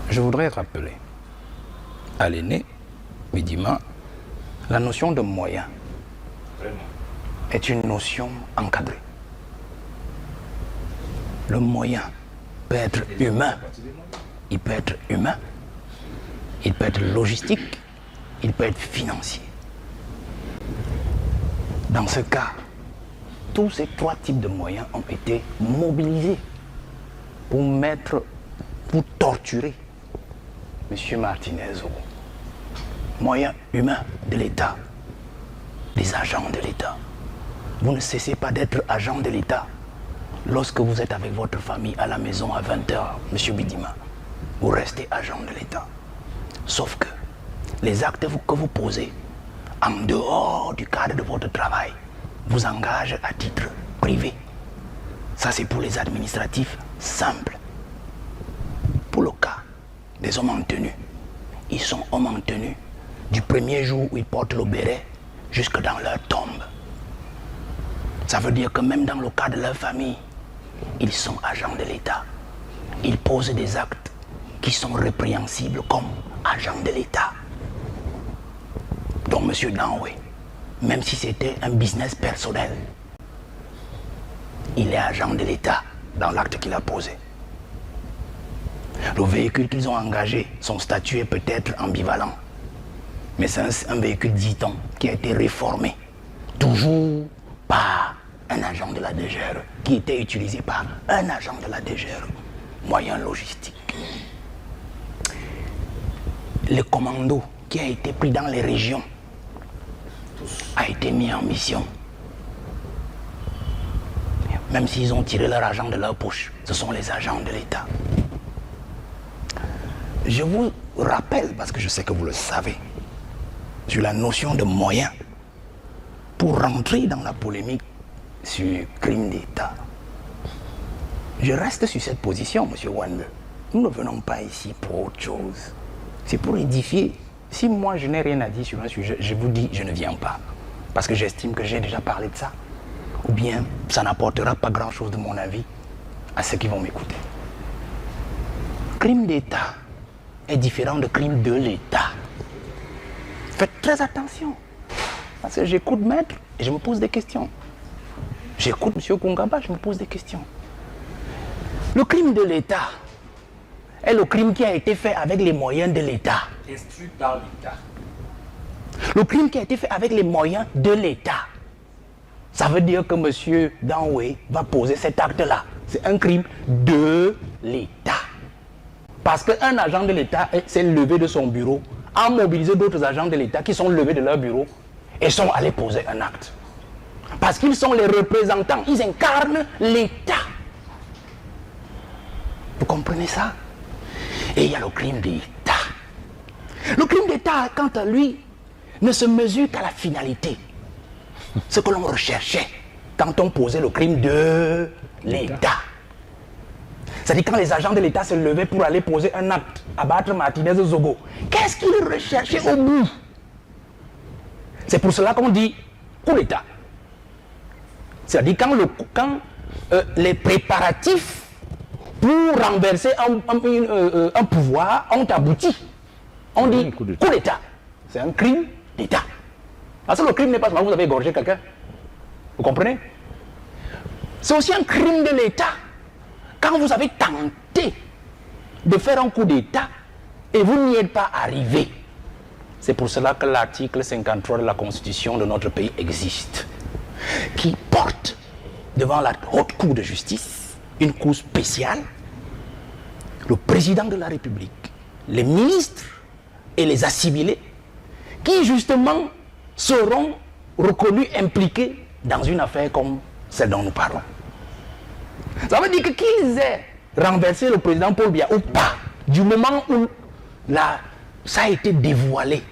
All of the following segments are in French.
Je voudrais rappeler à l'aîné, Bidima, la notion de moyen est une notion encadrée. Le moyen peut être humain, il peut être humain, il peut être logistique, il peut être financier. Dans ce cas, tous ces trois types de moyens ont été mobilisés pour torturer M. Martinez. Moyens humains de l'État, des agents de l'État. Vous ne cessez pas d'être agent de l'État lorsque vous êtes avec votre famille à la maison à 20h, M. Bidima. Vous restez agent de l'État. Sauf que les actes que vous posez en dehors du cadre de votre travail vous engagent à titre privé. Ça, c'est pour les administratifs simples. Pour le cas des hommes en tenue, ils sont hommes en tenue du premier jour où ils portent le béret jusque dans leur tombe. Ça veut dire que même dans le cas de leur famille, ils sont agents de l'État. Ils posent des actes qui sont répréhensibles comme agents de l'État. Donc M. Danwe, même si c'était un business personnel, il est agent de l'État dans l'acte qu'il a posé. Le véhicule qu'ils ont engagé, son statut est peut-être ambivalent, mais c'est un véhicule, dit-on, qui a été réformé, toujours par un agent de la DGRE, qui était utilisé par un agent de la DGRE, moyen logistique. Le commando qui a été pris dans les régions a été mis en mission. Même s'ils ont tiré leur argent de leur poche, ce sont les agents de l'État. Je vous rappelle, parce que je sais que vous le savez, sur la notion de moyens, pour rentrer dans la polémique sur crime d'État. Je reste sur cette position, M. Wande. Nous ne venons pas ici pour autre chose. C'est pour édifier. Si moi je n'ai rien à dire sur un sujet, je vous dis, je ne viens pas. Parce que j'estime que j'ai déjà parlé de ça. Ou bien, ça n'apportera pas grand-chose de mon avis à ceux qui vont m'écouter. Crime d'État est différent de crime de l'État. Faites très attention. Parce que j'écoute Maître et je me pose des questions. J'écoute M. Kungaba, je me pose des questions. Le crime de l'État est le crime qui a été fait avec les moyens de l'État. Instruit par l'État. Le crime qui a été fait avec les moyens de l'État. Ça veut dire que M. Danwe va poser cet acte-là. C'est un crime de l'État. Parce qu'un agent de l'État s'est levé de son bureau, a mobilisé d'autres agents de l'État qui sont levés de leur bureau et sont allés poser un acte. Parce qu'ils sont les représentants, ils incarnent l'État. Vous comprenez ça? Et il y a le crime d'État. Le crime d'État, quant à lui, ne se mesure qu'à la finalité. Ce que l'on recherchait quand on posait le crime de l'État. C'est-à-dire quand les agents de l'État se levaient pour aller poser un acte, abattre Martinez Zogo, qu'est-ce qu'ils recherchaient au bout? C'est pour cela qu'on dit coup d'État. C'est-à-dire quand les préparatifs pour renverser un pouvoir ont abouti, on dit coup d'État. C'est un crime d'État. Parce que le crime n'est pas seulement vous avez égorgé quelqu'un. Vous comprenez? C'est aussi un crime de l'État. Quand vous avez tenté de faire un coup d'État et vous n'y êtes pas arrivé. C'est pour cela que l'article 53 de la Constitution de notre pays existe, qui porte devant la haute cour de justice, une cour spéciale, le président de la République, les ministres et les assimilés, qui justement seront reconnus impliqués dans une affaire comme celle dont nous parlons. Ça veut dire que qu'ils aient renversé le président Paul Biya ou pas, du moment où ça a été dévoilé,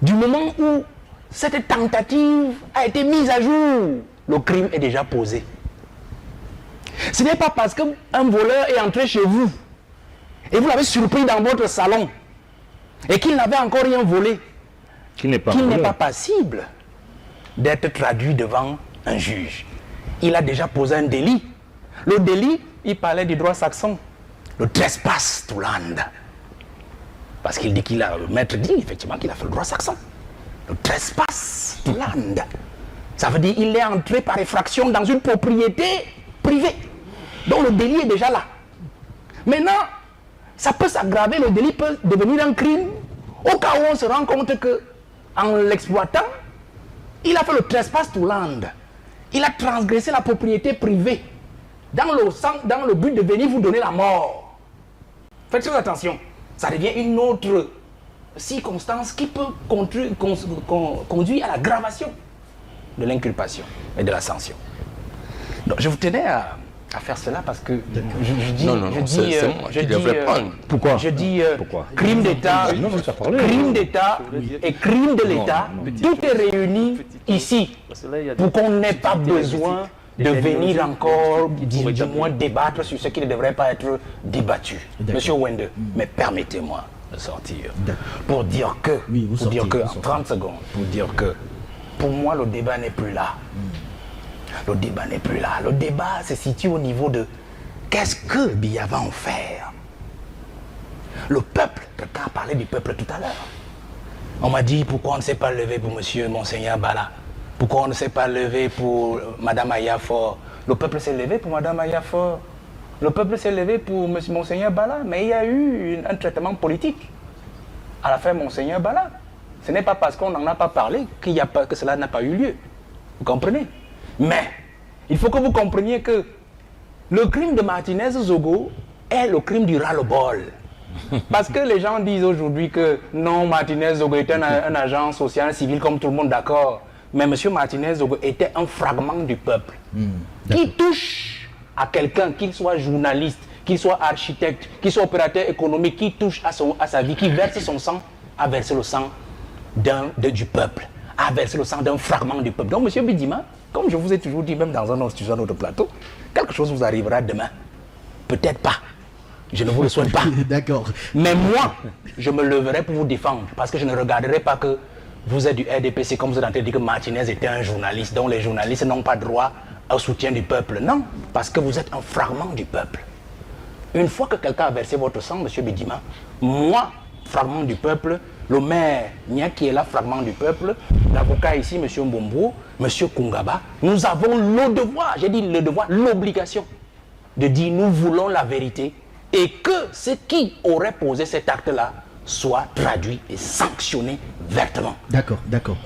du moment où cette tentative a été mise à jour, le crime est déjà posé. Ce n'est pas parce qu'un voleur est entré chez vous et vous l'avez surpris dans votre salon et qu'il n'avait encore rien volé qu'il n'est pas passible d'être traduit devant un juge. Il a déjà posé un délit. Le délit, il parlait du droit saxon, le trespass to land. Parce qu'il dit le maître dit effectivement qu'il a fait le droit saxon. Le trespass to land. Ça veut dire qu'il est entré par effraction dans une propriété privée. Donc le délit est déjà là. Maintenant, ça peut s'aggraver, le délit peut devenir un crime au cas où on se rend compte que, en l'exploitant, il a fait le trespass to land. Il a transgressé la propriété privée dans le but de venir vous donner la mort. Faites très attention. Ça devient une autre circonstance qui peut conduire à l'aggravation de l'inculpation et de la sanction. Donc, je vous tenais à faire cela parce que je dis... Pourquoi? Je dis crime d'État, crime d'État et crime de l'État. Tout est réuni ici pour qu'on n'ait pas besoin de venir encore, du moins, débattre sur ce qui ne devrait pas être débattu. Monsieur Wende, mais permettez-moi de sortir pour dire que, en 30 secondes, pour dire que, pour moi, le débat n'est plus là. Le débat n'est plus là. Le débat se situe au niveau de qu'est-ce que Biya va en faire. Le peuple, quelqu'un a parlé du peuple tout à l'heure. On m'a dit pourquoi on ne s'est pas levé pour monsieur Monseigneur Bala. Pourquoi on ne s'est pas levé pour Madame Ayafor? Le peuple s'est levé pour Madame Ayafor. Le peuple s'est levé pour Monseigneur Bala. Mais il y a eu un traitement politique à la fin Monseigneur Bala. Ce n'est pas parce qu'on n'en a pas parlé que cela n'a pas eu lieu. Vous comprenez? Mais il faut que vous compreniez que le crime de Martinez Zogo est le crime du ras-le-bol. Parce que les gens disent aujourd'hui que non, Martinez Zogo était un agent social civil comme tout le monde, d'accord. Mais M. Martinez Zogo était un fragment du peuple qui touche à quelqu'un, qu'il soit journaliste, qu'il soit architecte, qu'il soit opérateur économique, qui touche à sa vie, qui verse son sang, a versé le sang du peuple, a versé le sang d'un fragment du peuple. Donc M. Bidima, comme je vous ai toujours dit, même dans un autre plateau, quelque chose vous arrivera demain. Peut-être pas. Je ne vous le souhaite pas. D'accord. Mais moi, je me leverai pour vous défendre. Parce que je ne regarderai pas que vous êtes du RDPC, comme vous êtes en train de dire que Martinez était un journaliste, dont les journalistes n'ont pas droit au soutien du peuple. Non, parce que vous êtes un fragment du peuple. Une fois que quelqu'un a versé votre sang, M. Bidima, moi, fragment du peuple, le maire Nia qui est là, fragment du peuple, l'avocat ici, M. Mbombo, M. Kungaba, nous avons le devoir, j'ai dit le devoir, l'obligation de dire nous voulons la vérité et que ce qui aurait posé cet acte-là soit traduit et sanctionné vertement. D'accord, d'accord.